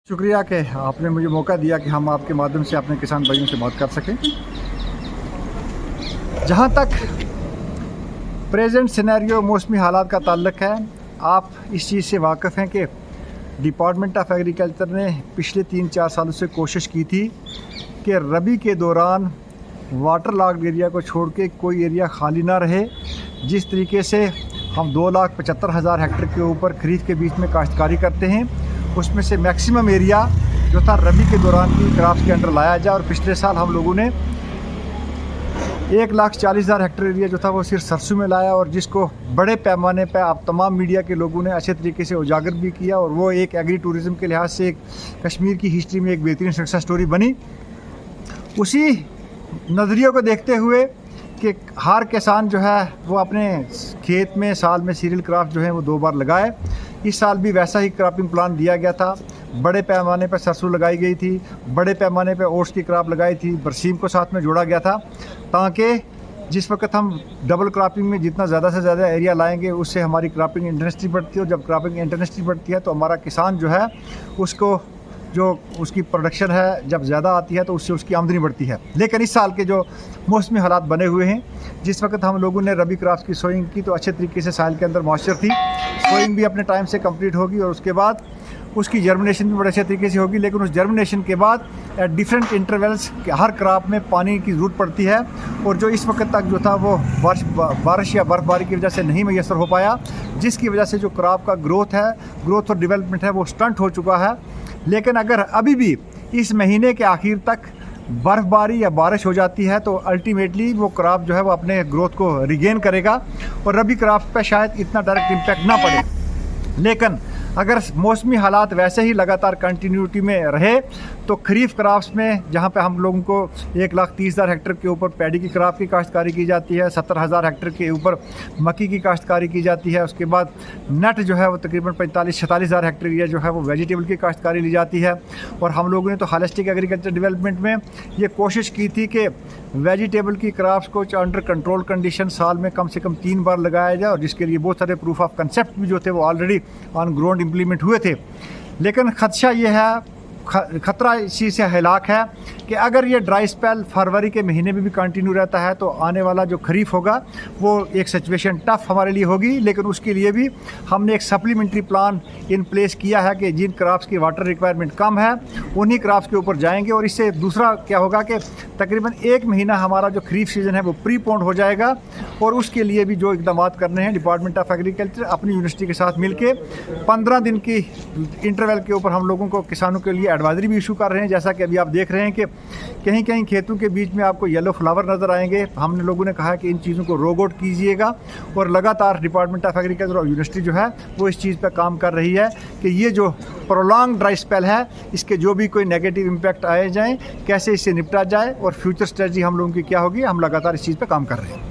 शुक्रिया कि आपने मुझे मौका दिया कि हम आपके माध्यम से अपने किसान भाइयों से बात कर सकें। जहां तक प्रेजेंट सिनेरियो मौसमी हालात का ताल्लुक है, आप इस चीज़ से वाकिफ़ हैं कि डिपार्टमेंट ऑफ एग्रीकल्चर ने पिछले 3-4 सालों से कोशिश की थी कि रबी के दौरान वाटर लॉक्ड एरिया को छोड़ के कोई एरिया खाली ना रहे। जिस तरीके से हम 2,75,000 हेक्टेयर के ऊपर खरीफ के बीच में काश्तकारी करते हैं, उसमें से मैक्सिमम एरिया जो था रबी के दौरान की क्रॉप्स के अंडर लाया जाए। और पिछले साल हम लोगों ने 1,40,000 हेक्टेयर एरिया जो था वो सिर्फ सरसों में लाया, और जिसको बड़े पैमाने पर आप तमाम मीडिया के लोगों ने अच्छे तरीके से उजागर भी किया, और वो एक एग्री टूरिज़म के लिहाज से एक कश्मीर की हिस्ट्री में एक बेहतरीन सक्सेस स्टोरी बनी। उसी नज़रिए को देखते हुए कि हर किसान जो है वो अपने खेत में साल में सीरियल क्रॉप जो है वो 2 बार लगाए। इस साल भी वैसा ही क्रॉपिंग प्लान दिया गया था। बड़े पैमाने पर सरसों लगाई गई थी, बड़े पैमाने पर ओट्स की क्रॉप लगाई थी, बरसीम को साथ में जोड़ा गया था, ताकि जिस वक्त हम डबल क्रॉपिंग में जितना ज़्यादा से ज़्यादा एरिया लाएंगे उससे हमारी क्रॉपिंग इंटेंसिटी बढ़ती है, और जब क्रॉपिंग इंटेंसिटी बढ़ती है तो हमारा किसान जो है उसको जो उसकी प्रोडक्शन है जब ज़्यादा आती है तो उससे उसकी आमदनी बढ़ती है। लेकिन इस साल के जो मौसमी हालात बने हुए हैं, जिस वक्त हम लोगों ने रबी क्रॉप्स की सोइंग की तो अच्छे तरीके से साल के अंदर मॉइस्चर थी, सोइंग भी अपने टाइम से कंप्लीट होगी और उसके बाद उसकी जर्मिनेशन भी बड़े अच्छे तरीके से होगी। लेकिन उस जर्मिनेशन के बाद at different intervals her crop में पानी की ज़रूरत पड़ती है, और जो इस वक्त तक जो था वो बारिश या बर्फ़बारी की वजह से नहीं मैसर हो पाया, जिसकी वजह से जो क्रॉप का ग्रोथ और डेवलपमेंट है वो स्टंट हो चुका है। लेकिन अगर अभी भी इस महीने के आखिर तक बर्फ़बारी या बारिश हो जाती है तो अल्टीमेटली वो क्रॉप जो है वो अपने ग्रोथ को रिगेन करेगा, और रबी क्रॉप पे शायद इतना डायरेक्ट इम्पैक्ट ना पड़े। लेकिन अगर मौसमी हालात वैसे ही लगातार कंटिन्यूटी में रहे तो खरीफ क्रॉप्स में जहाँ पे हम लोगों को 1,30,000 हेक्टेयर के ऊपर पैडी की क्रॉप की काश्तकारी की जाती है, 70,000 हेक्टेयर के ऊपर मक्की की काश्तकारी की जाती है, उसके बाद नेट जो है वो तकरीबन 45-46,000 हेक्टेयर एरिया जो है वो वेजिटेबल की काश्तकारी ली जाती है। और हम लोगों ने तो होलिस्टिक एग्रीकल्चर डेवलपमेंट में ये कोशिश की थी कि वेजिटेबल की क्रॉप्स को अंडर कंट्रोल कंडीशन साल में कम से कम 3 बार लगाया जाए, और जिसके लिए बहुत सारे प्रूफ ऑफ कंसेप्ट भी जो थे वो ऑलरेडी ऑन ग्राउंड इम्प्लीमेंट हुए थे। लेकिन खदशा ये है, खतरा इस चीज़ से हिलाक है कि अगर ये ड्राई स्पेल फरवरी के महीने में भी कंटिन्यू रहता है तो आने वाला जो खरीफ होगा वो एक सिचुएशन टफ हमारे लिए होगी। लेकिन उसके लिए भी हमने एक सप्लीमेंट्री प्लान इन प्लेस किया है कि जिन क्रॉप्स की वाटर रिक्वायरमेंट कम है उन्हीं क्रॉप्स के ऊपर जाएंगे, और इससे दूसरा क्या होगा कि तकरीबन 1 महीना हमारा जो खरीफ सीज़न है वो प्रीपोन्ड हो जाएगा। और उसके लिए भी जो इकदाम करने हैं डिपार्टमेंट ऑफ एग्रीकल्चर अपनी यूनिवर्सिटी के साथ मिलके 15 दिन की इंटरवल के ऊपर हम लोगों को किसानों के लिए एडवाइजरी भी इशू कर रहे हैं। जैसा कि अभी आप देख रहे हैं कि कहीं कहीं खेतों के बीच में आपको येलो फ्लावर नज़र आएंगे। हमने लोगों ने कहा कि इन चीज़ों को रोग आउट कीजिएगा, और लगातार डिपार्टमेंट ऑफ एग्रीकल्चर और यूनिवर्सिटी जो है वो इस चीज़ पर काम कर रही है कि ये जो प्रोलॉन्ग ड्राई स्पेल है इसके जो भी कोई नेगेटिव इम्पैक्ट आए जाएँ, कैसे इससे निपटा जाए, और फ्यूचर स्ट्रेटजी हम लोगों की क्या होगी, हम लगातार इस चीज़ पर काम कर रहे हैं।